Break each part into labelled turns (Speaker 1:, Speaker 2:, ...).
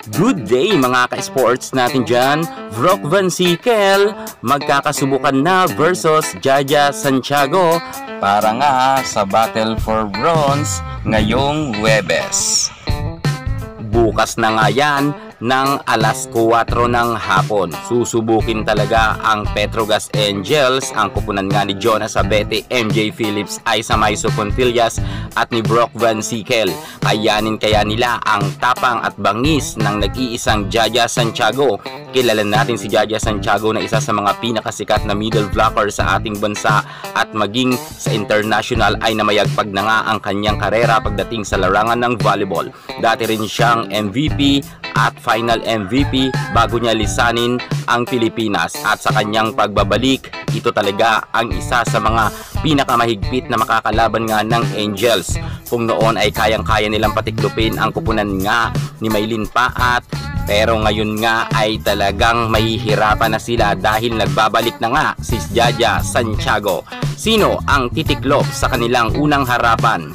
Speaker 1: Good day mga ka-sports natin dyan. Brock Van Sickle magkakasubukan na versus Jaja Santiago para nga sa Battle for Bronze ngayong Huwebes. Bukas na nga yan ng alas 4 ng hapon. Susubukin talaga ang Petrogas Angels, ang kupunan nga ni Jonas Abete, MJ Phillips, Isa Maiso Pontillas at ni Brock Van Sickle. Kayanin kaya nila ang tapang at bangis ng nag-iisang Jaja Santiago. Kilala natin si Jaja Santiago na isa sa mga pinakasikat na middle blocker sa ating bansa at maging sa international ay namayagpag na nga ang kanyang karera pagdating sa larangan ng volleyball. Dati rin siyang MVP at final MVP bago niya lisanin ang Pilipinas, at sa kanyang pagbabalik, ito talaga ang isa sa mga pinakamahigpit na makakalaban nga ng Angels. Kung noon ay kayang-kaya nilang patiklupin ang kupunan nga ni Maylin Paat, pero ngayon nga ay talagang mahihirapan na sila dahil nagbabalik na nga si Jaja Santiago. Sino ang titiklop sa kanilang unang harapan?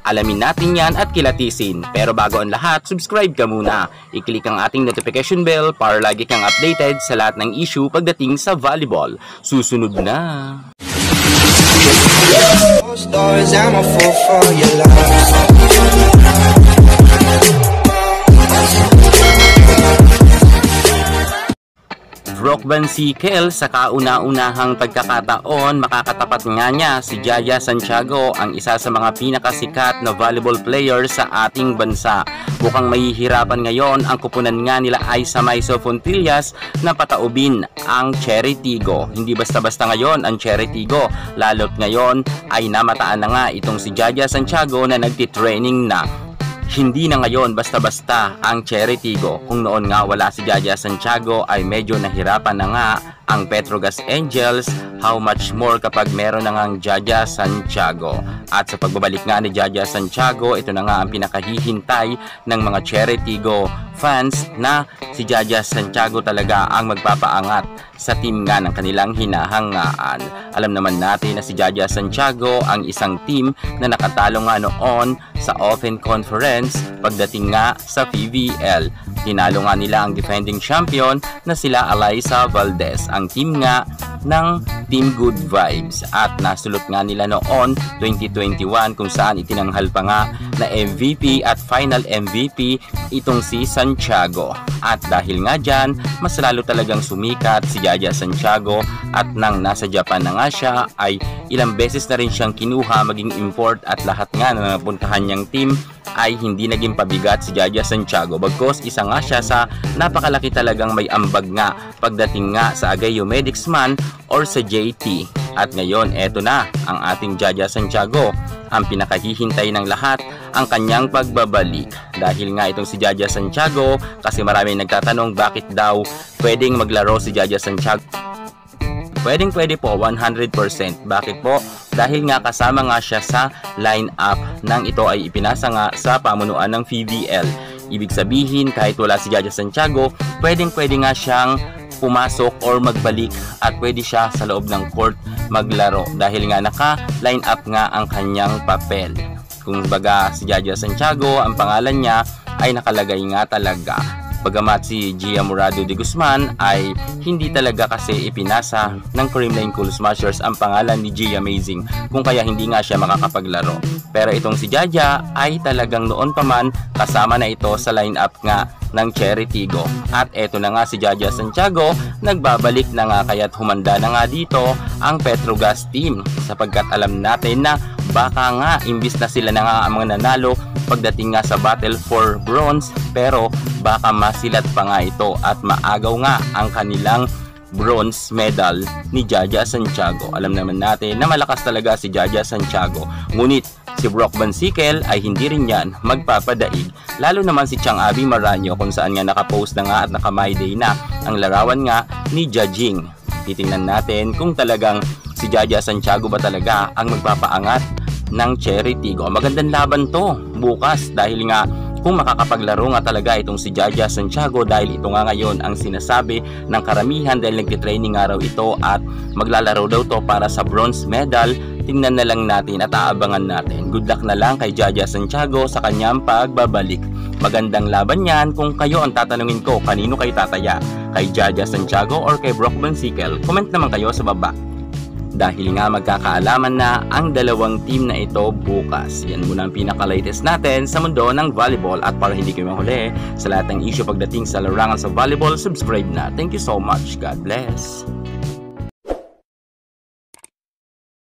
Speaker 1: Alamin natin yan at kilatisin. Pero bago ang lahat, subscribe ka muna. I-click ang ating notification bell para lagi kang updated sa lahat ng issue pagdating sa volleyball. Susunod na! Brock Van Sickle sa kauna-unahang pagkakataon, makakatapat nga niya si Jaja Santiago, ang isa sa mga pinakasikat na volleyball player sa ating bansa. Mukhang mahihirapan ngayon ang kupunan nga nila Isa Maiso Pontillas na pataubin ang Cherry Tigo. Hindi basta-basta ngayon ang Cherry Tigo, lalo't ngayon ay namataan na nga itong si Jaja Santiago na nagtitraining na. Hindi na ngayon basta-basta ang Cherry Tigo. Kung noon nga wala si Jaja Santiago ay medyo nahirapan na nga ang Petrogas Angels, how much more kapag meron na ngang Jaja Santiago. At sa pagbabalik nga ni Jaja Santiago, ito na nga ang pinakahihintay ng mga Cherry Tigo fans na si Jaja Santiago talaga ang magpapaangat sa team nga ng kanilang hinahangaan. Alam naman natin na si Jaja Santiago ang isang team na nakatalo nga noon sa Open Conference pagdating nga sa PVL. Tinalo nga nila ang defending champion na sila Alyssa Valdez, ang team nga ng Team Good Vibes, at nasulot nga nila noon 2021 kung saan itinanghal pa nga na MVP at final MVP itong si Santiago. At dahil nga dyan, mas lalo talagang sumikat si Jaja Santiago, at nang nasa Japan na nga siya ay ilang beses na rin siyang kinuha maging import, at lahat nga na napuntahan niyang team ay hindi naging pabigat si Jaja Santiago, bagkos isa nga siya sa napakalaki talagang may ambag nga pagdating nga sa Agayo Medics man or sa JT. At ngayon eto na ang ating Jaja Santiago, ang pinakahihintay ng lahat, ang kanyang pagbabalik. Dahil nga itong si Jaja Santiago, kasi maraming nagtatanong bakit daw pwedeng maglaro si Jaja Santiago. Pwede po 100%. Bakit po? Dahil nga kasama nga siya sa line-up nang ito ay ipinasa nga sa pamunuan ng PVL. Ibig sabihin, kahit wala si Jaja Santiago, pwede nga siyang pumasok or magbalik, at pwede siya sa loob ng court maglaro dahil nga naka-line up nga ang kanyang papel. Kung baga si Jaja Santiago, ang pangalan niya ay nakalagay nga talaga. Bagamat si Gia Murado de Guzman ay hindi talaga kasi ipinasa ng Creamline Cool Smashers ang pangalan ni Gia Amazing, kung kaya hindi nga siya makakapaglaro. Pero itong si Jaja ay talagang noon pa man kasama na ito sa lineup nga ng Cherry Tigo. At eto na nga si Jaja Santiago, nagbabalik na nga, kaya't humanda na nga dito ang Petrogas team, sapagkat alam natin na baka nga imbis na sila na nga ang mga nanalo pagdating nga sa Battle for Bronze, pero baka masilat pa nga ito at maagaw nga ang kanilang bronze medal ni Jaja Santiago. Alam naman natin na malakas talaga si Jaja Santiago, ngunit si Brock Van Sickle ay hindi rin yan magpapadaig. Lalo naman si Chang Abby Maranyo, kung saan nga nakapost na nga at naka-my day na ang larawan nga ni Jajing. Titingnan natin kung talagang si Jaja Santiago ba talaga ang magpapaangat ng Cherry Tigo. Magandang laban to bukas, dahil nga kung makakapaglaro nga talaga itong si Jaja Santiago, dahil ito nga ngayon ang sinasabi ng karamihan dahil nagtitraining nga raw ito at maglalaro daw to para sa bronze medal. Tingnan na lang natin at aabangan natin. Good luck na lang kay Jaja Santiago sa kanyang pagbabalik. Magandang laban yan. Kung kayo ang tatanungin ko, kanino kayo tataya? Kay Jaja Santiago or kay Brock Bonsikel? Comment naman kayo sa baba. Dahil nga magkakaalaman na ang dalawang team na ito bukas. Yan muna ang pinaka-latest natin sa mundo ng volleyball. At para hindi kayo mahuli sa lahat ng issue pagdating sa larangan sa volleyball, subscribe na. Thank you so much. God bless.